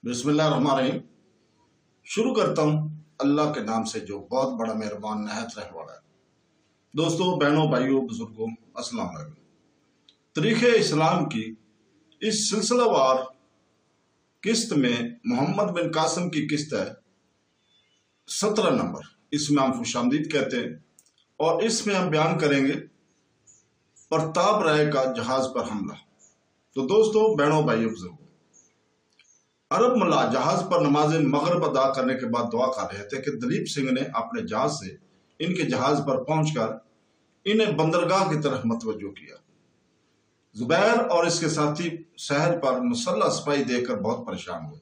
बिस्मिल्लाहिर्रहमानिर्रहीम। शुरू करता हूँ अल्लाह के नाम से जो बहुत बड़ा मेहरबान नहायत रहने वाला है। दोस्तों, बहनों, भाइयों, बुजुर्गों, अस्सलाम वालेकुम। तारीख़ इस्लाम की इस सिलसिलावार किस्त में मोहम्मद बिन कासिम की किस्त है 17 नंबर। इसमें हम खुशामदीद कहते हैं और इसमें हम बयान करेंगे प्रताप राय का जहाज पर हमला। तो दोस्तों, बहनों, भाइयों, बुजुर्गों, अरब मल्लाह जहाज पर नमाज मगरिब अदा करने के बाद दुआ कर रहे थे कि दलीप सिंह ने अपने जहाज से इनके जहाज पर पहुंचकर इन्हें बंदरगाह की तरफ मतवज्जो किया। जुबैर और इसके साथी शहर पर मुसल्लह सिपाही देखकर बहुत परेशान हुए।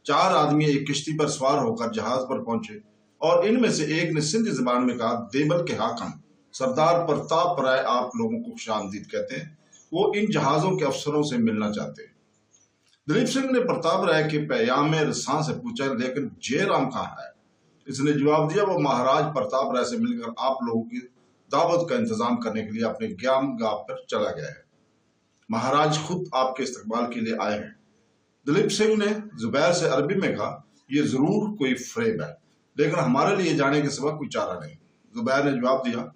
4 आदमी एक किश्ती पर सवार होकर जहाज पर पहुंचे और इनमें से एक ने सिंधी जबान में कहा, देवल के हाकम सरदार प्रताप राय आप लोगों को खुशामदीद कहते हैं, वो इन जहाजों के अफसरों से मिलना चाहते हैं। दलीप सिंह ने प्रताप राय के पैयाम रसां से पूछा, लेकिन जयराम कहाँ है? इसने जवाब दिया, वो महाराज प्रताप राय से मिलकर आप लोगों की दावत का इंतजाम करने के लिए अपने ज्ञान गाह पर चला गया है। महाराज खुद आपके इस्तकबाल के लिए आए हैं। दलीप सिंह ने जुबैर से अरबी में कहा, यह जरूर कोई फ्रेब है, लेकिन हमारे लिए जाने के सिवा कोई चारा नहीं। जुबैर ने जवाब दिया,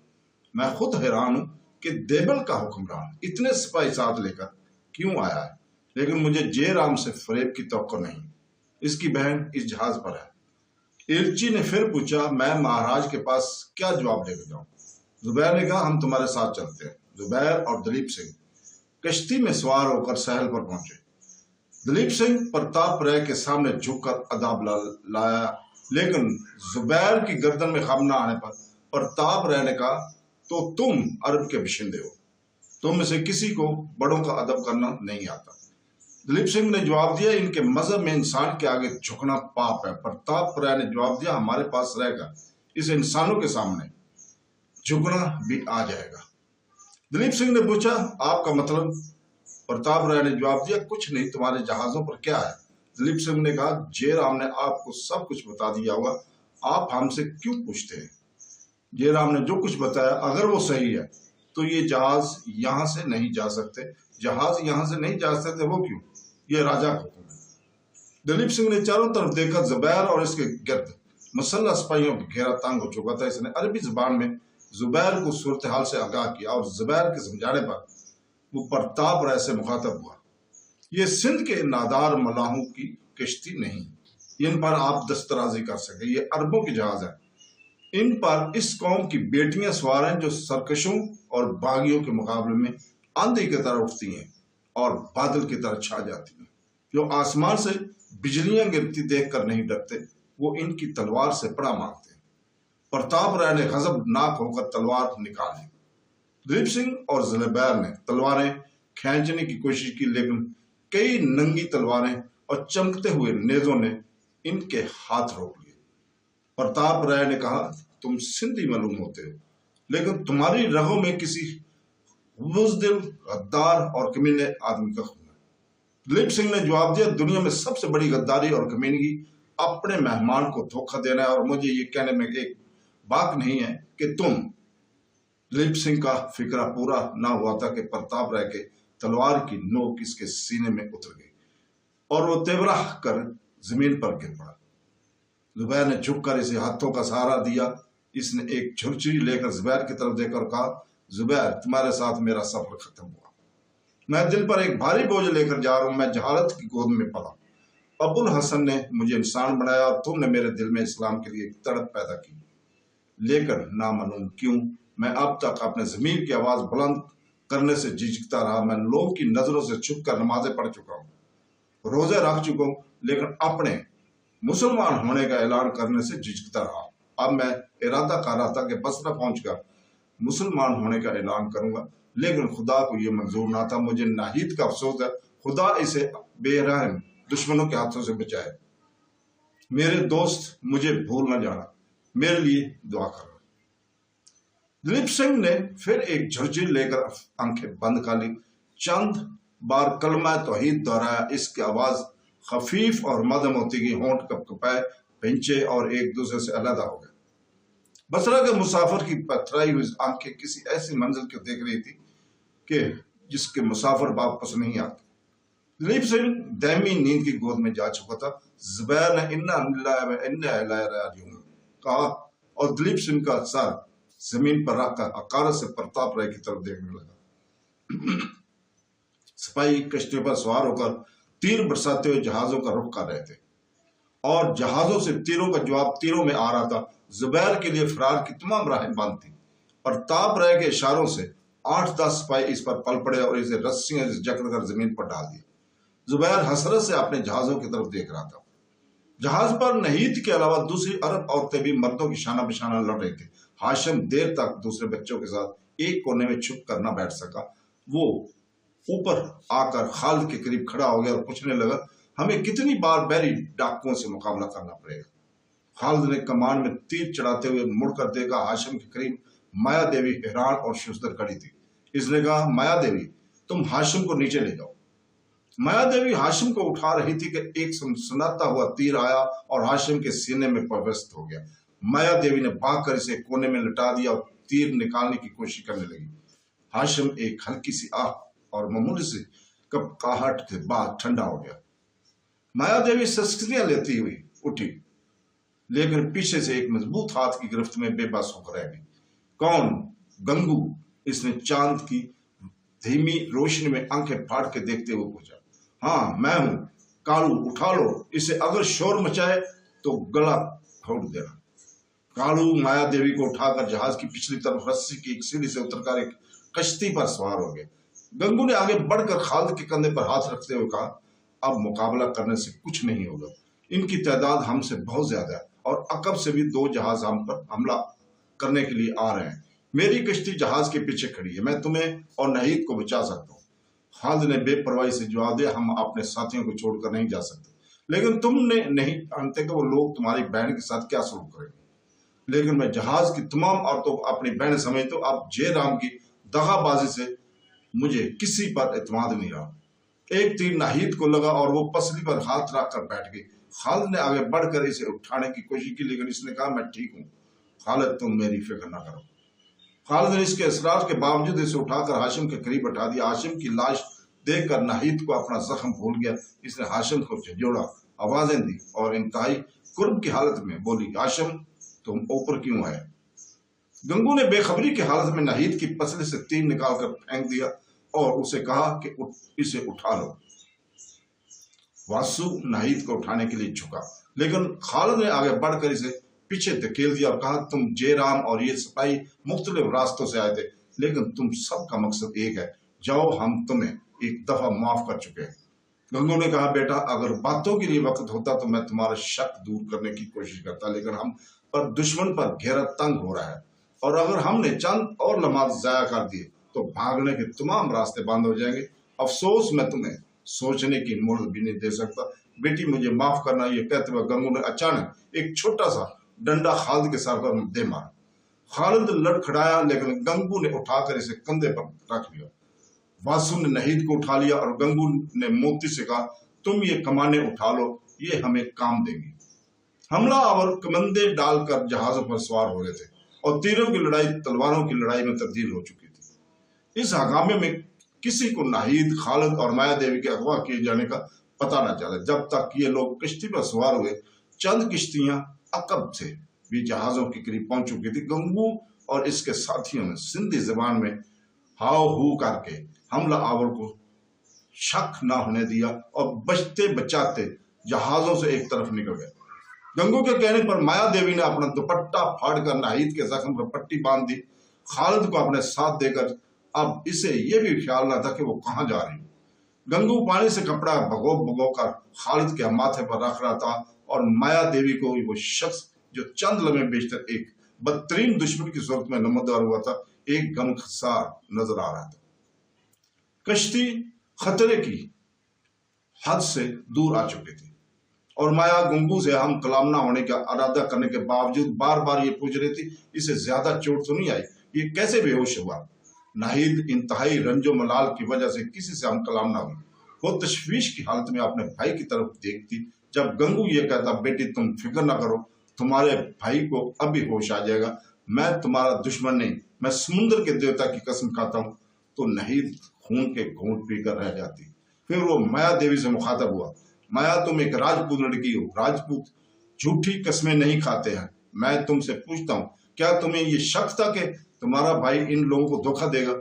मैं खुद हैरान हूं कि देवल का हुक्मरान इतने सिपाही साथ लेकर क्यों आया है, लेकिन मुझे जयराम से फरेब की तवक्को नहीं। इसकी बहन इस जहाज पर है। इर्ची ने फिर पूछा, मैं महाराज के पास क्या जवाब लेकर जाऊं? जुबैर ने कहा, हम तुम्हारे साथ चलते हैं। जुबैर और दलीप सिंह कश्ती में सवार होकर सहल पर पहुंचे। दलीप सिंह प्रताप राय के सामने झुककर अदाब लाया, लेकिन जुबैर की गर्दन में खम न आने पर प्रताप राय ने कहा, तो तुम अरब के बशिंदे हो, तुम में से किसी को बड़ों का अदब करना नहीं आता। दलीप सिंह ने जवाब दिया, इनके मजहब में इंसान के आगे झुकना पाप है। प्रताप राय ने जवाब दिया, हमारे पास रहेगा इस इंसानों के सामने झुकना भी आ जाएगा। दलीप सिंह ने पूछा, आपका मतलब? प्रताप राय ने जवाब दिया, कुछ नहीं, तुम्हारे जहाजों पर क्या है? दलीप सिंह ने कहा, जयराम ने आपको सब कुछ बता दिया होगा, आप हमसे क्यों पूछते हैं? जयराम ने जो कुछ बताया अगर वो सही है तो ये जहाज यहां से नहीं जा सकते। जहाज यहां से नहीं जा सकते, वो क्यों? ये राजा का हुक्म है। दलीप सिंह ने चारों तरफ देखा। जुबैर और इसके गिर्द मुसल्लह सिपाहियों का घेरा तंग हो चुका था। इसने अरबी जुबान में जुबैर को सूरत हाल से आगाह किया और जुबैर के समझाने पर वो प्रताप राय से मुखातब हुआ, ये सिंध के नादार मलाहों की किश्ती नहीं, इन पर आप दस्तराजी कर सके। ये अरबों की जहाज है, इन पर इस कौम की बेटियां सवार हैं जो सरकशों और बागियों के मुकाबले में आंधी की तरह उठती हैं और बादल की तरह छा जाती हैं। जो आसमान से बिजलियां गिरती देखकर नहीं डरते, वो इनकी तलवार से पड़ा मांगते हैं। प्रताप राय ने गजबनाक होकर तलवार निकाली। दलीप सिंह और जुबैर ने तलवारें खींचने की कोशिश की, लेकिन कई नंगी तलवारें और चमकते हुए नेजों ने इनके हाथ रोक लिए। प्रताप राय ने कहा, तुम सिंधी मालूम होते हो, लेकिन तुम्हारी रगों में किसी बुज़दिल, गद्दार और कमीने आदमी का खून है। दलीप सिंह ने जवाब दिया, दुनिया में सबसे बड़ी गद्दारी और कमीनगी अपने मेहमान को धोखा देना है, और मुझे ये कहने में एक बात नहीं है कि तुम। दलीप सिंह का फिक्रा पूरा ना हुआ था कि प्रताप राय के तलवार की नोक इसके सीने में उतर गई और वो तेवराह कर जमीन पर गिर पड़ा। जुबैर ने झुककर इसे हाथों का सहारा दिया। इसने एक झुरझुरी लेकर जुबैर की तरफ देखकर कहा, जुबैर, तुम्हारे साथ मेरा सफर खत्म हुआ। मैं दिल पर एक भारी बोझ लेकर जा रहा हूं। मैं जहालत की गोद में पला। अबुल हसन ने मुझे इंसान बनाया और तुमने मेरे दिल में इस्लाम के लिए एक तड़प पैदा की, लेकिन नामालूम क्यों मैं अब तक अपने ज़मीर की आवाज बुलंद करने से झिझकता रहा। मैं लोगों की नजरों से छुप कर नमाजें पढ़ चुका हूँ, रोजे रख चुका हूँ, लेकिन अपने मुसलमान होने का ऐलान करने से झिझकता रहा। अब मैं इरादा कर रहा था कि बसरा पहुंचकर मुसलमान होने का ऐलान करूंगा, लेकिन खुदा को यह मंजूर ना था। मुझे नाहीद का अफसोस है, खुदा इसे बेरहम दुश्मनों के हाथों से बचाए। मेरे दोस्त, मुझे भूल न जाना, मेरे लिए दुआ करना। दलीप सिंह ने फिर एक झुरझुरी लेकर आंखें बंद कर ली। चंद बार कलमा तौहीद दोहराया। इसकी आवाज खफीफ और मदम होती गई, होंठ कपकपाए, भिंचे और एक दूसरे से अलग हो गए। बसरा के मुसाफिर की पथराई हुई आंखें किसी ऐसी मंजिल को देख रही थी कि जिसके मुसाफिर वापस नहीं आते। दिलीप सिंह दहमी नींद की गोद में जा चुका था। जुबैर ने इन्ना लिल्लाहि व इन्ना इलैहि राजिऊन कहा और दिलीप सिंह का सर जमीन पर रखकर हकारत से प्रताप राय की तरफ देखने लगा। सिपाही कश्तियों पर सवार होकर तीर बरसाते हुए जहाजों का रुख कर रहे थे और जहाजों से तीरों का जवाब तीरों में आ रहा था। जुबैर के लिए फरार की तमाम राहें बंद थी। प्रताप राय के इशारों से 8-10 सिपाही इस पर पल पड़े और इसे रस्सियों से जकड़कर जमीन पर डाल दिया। जुबैर हसरत से अपने जहाजों की तरफ देख रहा था। जहाज पर नहीद के अलावा दूसरी अरब औरतें भी मर्दों की शाना बिशाना लड़ रही थी। हाशिम देर तक दूसरे बच्चों के साथ एक कोने में छुप कर न बैठ सका। वो ऊपर आकर खालिद के करीब खड़ा हो गया और पूछने लगा, हमें कितनी बार बहरी डाकुओं से मुकाबला करना पड़ेगा? खालिद ने कमान में तीर चढ़ाते हुए मुड़कर देखा। हाशिम के करीब माया देवी हैरान और शुस्तर खड़ी थी। इसने कहा, माया देवी, तुम हाशिम को नीचे ले जाओ। माया देवी हाशिम को उठा रही थी कि एक सनसनाता हुआ तीर आया और हाशिम के सीने में प्रविष्ट हो गया। माया देवी ने भागकर इसे कोने में लटा दिया और तीर निकालने की कोशिश करने लगी। हाशिम एक हल्की सी आह और मामूली सी कपकाहट के बाद ठंडा हो गया। माया देवी सस्कियां लेती हुई उठी, लेकिन पीछे से एक मजबूत हाथ की गिरफ्त में बेबस होकर रह गई। कौन? गंगू? इसने चांद की धीमी रोशनी में आंखें फाड़ के देखते हुए पूछा। हाँ, मैं हूं। कालू, उठा लो इसे, अगर शोर मचाए तो गला घोट देना। कालू माया देवी को उठाकर जहाज की पिछली तरफ रस्सी की एक सीढ़ी से उतरकर एक कश्ती पर सवार हो गए। गंगू ने आगे बढ़कर खालिद के कंधे पर हाथ रखते हुए कहा, अब मुकाबला करने से कुछ नहीं होगा। इनकी तादाद हमसे बहुत ज्यादा है और अकब से भी 2 जहाज हम पर हमला करने के लिए आ रहे हैं। मेरी कश्ती जहाज के पीछे खड़ी है, मैं तुम्हें और नहीद को बचा सकता हूँ। खालिद ने बेपरवाही से जवाब दिया, हम अपने साथियों को छोड़कर नहीं जा सकते, लेकिन तुमने नहीं जानते कि वो लोग तुम्हारी बहन के साथ क्या सलूक करेंगे। लेकिन मैं जहाज की तमाम औरतों को अपनी बहन समझता हूँ। अब जयराम की दगाबाजी से मुझे किसी पर एतमाद नहीं रहा। एक तीर नाहिद को लगा और वो पसली पर हाथ रखकर बैठ गई। खालिद ने आगे बढ़कर इसे उठाने की कोशिश की, लेकिन इसने कहा, मैं ठीक हूँ खालिद, तुम मेरी फिक्र ना करो। खालिद ने इसके असरार के बावजूद इसे उठाकर हाशिम के करीब बैठा दिया। हाशिम की लाश देखकर नाहिद को अपना जख्म भूल गया। इसने हाशिम को झंझोड़ा, आवाजें दी और इंतहाई कुर्ब की हालत में बोली, हाशिम, तुम ऊपर क्यों आए? गंगू ने बेखबरी की हालत में नाहिद की पसली से तीर निकालकर फेंक दिया और उसे कहा कि इसे उठा लो। वासु नाहिद को उठाने के लिए झुका, लेकिन खालिद ने आगे बढ़कर इसे पीछे धकेल दिया और कहा, तुम जयराम और ये सिपाही मुख्तलिफ रास्तों से आए थे, लेकिन तुम सबका मकसद एक है। जाओ, हम तुम्हें एक दफा माफ कर चुके हैं। गंगू ने कहा, बेटा, अगर बातों के लिए वक्त होता तो मैं तुम्हारा शक दूर करने की कोशिश करता, लेकिन हम पर दुश्मन पर घेरा तंग हो रहा है और अगर हमने चंद और लम्हात जाया कर दिए तो भागने के तमाम रास्ते बंद हो जाएंगे। अफसोस, मैं तुम्हें सोचने की मोहलत भी नहीं दे सकता। बेटी, मुझे माफ करना। ये कहते हुए गंगू ने अचानक एक छोटा सा डंडा खालिद के सर पर दे मारा। खालिद लड़खड़ाया, लेकिन गंगू ने उठाकर इसे कंधे पर रख लिया। वासु ने नहीद को उठा लिया और गंगू ने मोती से कहा, तुम ये कमाने उठा लो, ये हमें काम देंगी। हमला और कमंदे डालकर जहाजों पर सवार हो रहे थे और तीरों की लड़ाई तलवारों की लड़ाई में तब्दील हो चुकी थी। इस हंगामे में किसी को नाहिद, खालिद और माया देवी के अगवा किए जाने का पता न चला। जब तक ये लोग किश्ती पर सवार हुए, चंद किश्तियां अकब से भी जहाजों के करीब पहुंच चुकी थी। गंगू और इसके साथियों ने सिंधी जबान में हाव हू करके हमला आवर को शक न होने दिया और बचते बचाते जहाजों से एक तरफ निकल गए। गंगू के कहने पर माया देवी ने अपना दुपट्टा फाड़कर नाहिद के जख्म पर पट्टी बांध दी। खालिद को अपने साथ देकर अब इसे यह भी ख्याल न था कि वो कहां जा रही। गंगू पानी से कपड़ा भगो भगो कर खालिद के माथे पर रख रहा था और माया देवी को वो शख्स जो चंद लम्हे बेशतर एक बदतरीन दुश्मन की सूरत में नमोदार हुआ था, एक गमखसार नजर आ रहा था। कश्ती खतरे की हद से दूर आ चुकी थी और माया गंगू से हम कलाम ना होने का इरादा करने के बावजूद बार बार ये पूछ रही थी, इसे ज्यादा चोट तो नहीं आई? ये कैसे बेहोश हुआ? नाहिद इंतहाई रंजो मलाल की वजह से किसी से हम कलाम ना हुई। वो तशवीश की हालत में अपने भाई की तरफ देखती। जब गंगू ये कहता, बेटी तुम फिक्र ना करो, तुम्हारे भाई को अभी होश आ जाएगा, मैं तुम्हारा दुश्मन नहीं, मैं समुद्र के देवता की कसम खाता हूं, तो नाहिद खून के घूंट पीकर रह जाती। फिर वो माया देवी से मुखातब हुआ, माया तुम एक राजपूत लड़की हो, राजपूत झूठी कस्में नहीं खाते हैं। मैं तुमसे पूछता हूँ, क्या तुम्हें ये शक था कि तुम्हारा भाई इन लोगों को धोखा देगा?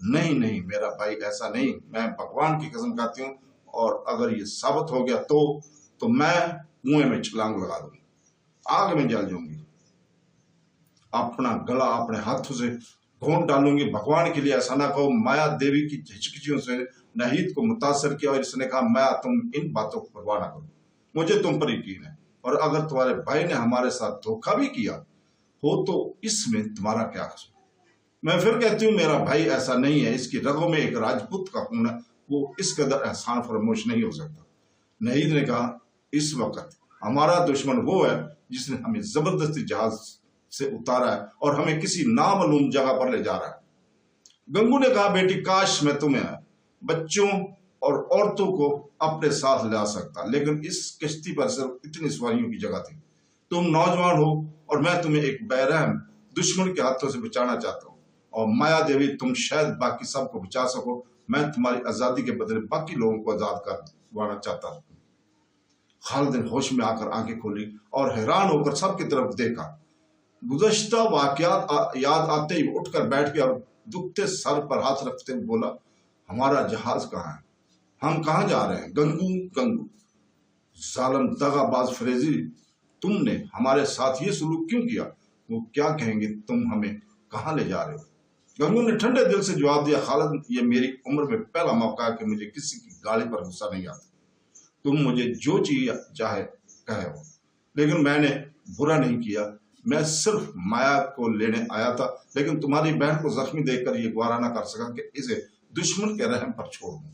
नहीं नहीं, मेरा भाई ऐसा नहीं, मैं भगवान की कसम खाती हूँ, और अगर ये साबित हो गया तो मैं कुएं में छलांग लगा दूंगी, आग में जल जाऊंगी, अपना गला अपने हाथों से घोंट डालूंगी। भगवान के लिए ऐसा ना कहो। माया देवी की हिचकिचियों से नाहिद को मुतासर किया और इसने कहा, माया तुम इन बातों को परवाह ना करो, मुझे तुम पर यकीन है, और अगर तुम्हारे भाई ने हमारे साथ धोखा भी किया हो तो इसमें तुम्हारा क्या कसूर? मैं फिर कहती हूँ, मेरा भाई ऐसा नहीं है, इसकी रगों में एक राजपूत का खून है, वो इस कदर एहसान फरामोश नहीं हो सकता। नाहिद ने कहा, इस वक्त हमारा दुश्मन वो है जिसने हमें जबरदस्ती जहाज से उतारा है और हमें किसी नामालूम जगह पर ले जा रहा है। गंगू ने कहा, बेटी काश मैं तुम्हें बच्चों और औरतों को अपने साथ ला सकता, लेकिन इस किश्ती पर सिर्फ इतनी सवारियों की जगह थी। तुम नौजवान हो और मैं तुम्हें एक बेरहम दुश्मन के हाथों से बचाना चाहता हूँ, और माया देवी तुम शायद बाकी सबको बचा सको। मैं तुम्हारी आजादी के बदले बाकी लोगों को आजाद करवाना चाहता हूँ। खालिद ने होश में आकर आंखें खोली और हैरान होकर सबकी तरफ देखा। गुज़श्ता वाकयात याद आते ही उठकर बैठ गया और दुखते सर पर हाथ रखते हुए बोला, हमारा जहाज कहाँ है? हम कहाँ जा रहे हैं? गंगू गंगू, जालिम दगाबाज फरेजी, तुमने हमारे साथ ये सलूक क्यों किया? वो क्या कहेंगे? तुम हमें कहाँ ले जा रहे हो? गंगू ने ठंडे दिल से जवाब दिया, खालिद ये मेरी उम्र में पहला मौका है कि मुझे किसी की गाली पर गुस्सा नहीं आता। तुम मुझे जो चाहे कहे, लेकिन मैंने बुरा नहीं किया। मैं सिर्फ माया को लेने आया था, लेकिन तुम्हारी बहन को जख्मी देखकर ये गवारा न कर सका कि इसे दुश्मन के रहम पर छोड़ दूं।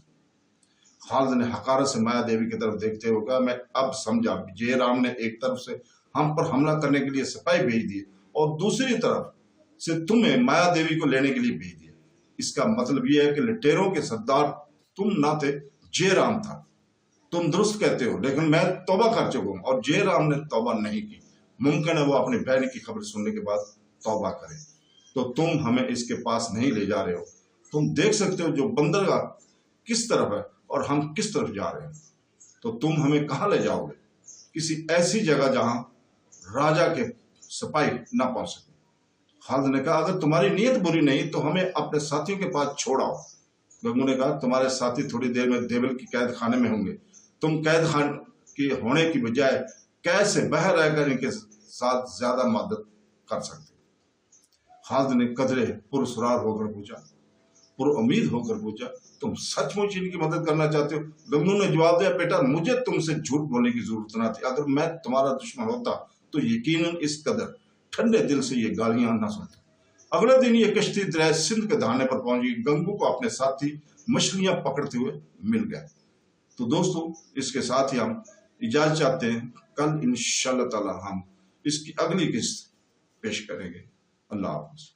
खालिद ने हकारत से माया देवी की तरफ देखते हुए कहा, मैं अब समझा, जयराम ने एक तरफ से हम पर हमला करने के लिए सिपाही भेज दिए और दूसरी तरफ से तुम्हें माया देवी को लेने के लिए भेज दिया। इसका मतलब यह है कि लटेरों के सरदार तुम ना थे, जयराम था। तुम दुरुस्त कहते हो, लेकिन मैं तौबा कर चुका हूं और जयराम ने तौबा नहीं की। मुमकिन है वो अपनी बहन की खबर सुनने के बाद तौबा करे। तो तुम हमें इसके पास नहीं ले जा रहे हो। तुम देख सकते हो जो बंदरगाह किस तरफ है और हम किस तरफ जा रहे हैं। तो तुम हमें कहाँ ले जाओगे? किसी ऐसी जगह जहां राजा के सिपाही ना पहुंच सके। खालिद ने कहा, अगर तुम्हारी नीयत बुरी नहीं तो हमें अपने साथियों के पास छोड़ाओ। गंगू ने कहा, तुम्हारे साथी थोड़ी देर में देवल की कैद खाने में होंगे। तुम कैद खान के होने की बजाय कैद से बाहर रहकर इनके साथ ज्यादा मदद कर सकते। खालिद ने कदरे पुरसुरार होकर पूछा, पुरुम्मीद होकर पूछा, तुम सचमुच इनकी मदद करना चाहते हो? गंगू ने जवाब दिया, बेटा मुझे तुमसे झूठ बोलने की जरूरत ना थी। अगर मैं तुम्हारा दुश्मन होता तो यकीनन इस कदर ठंडे दिल से ये गालियां ना सुनता। अगले दिन ये कश्ती दरिया सिंध के दहाने पर पहुंची। गंगू को अपने साथी मछलियां पकड़ते हुए मिल गए। तो दोस्तों, इसके साथ ही हम इजाजत चाहते हैं। कल इंशाअल्लाह ताला हम इसकी अगली किस्त पेश करेंगे। अल्लाह हाफ़िज़।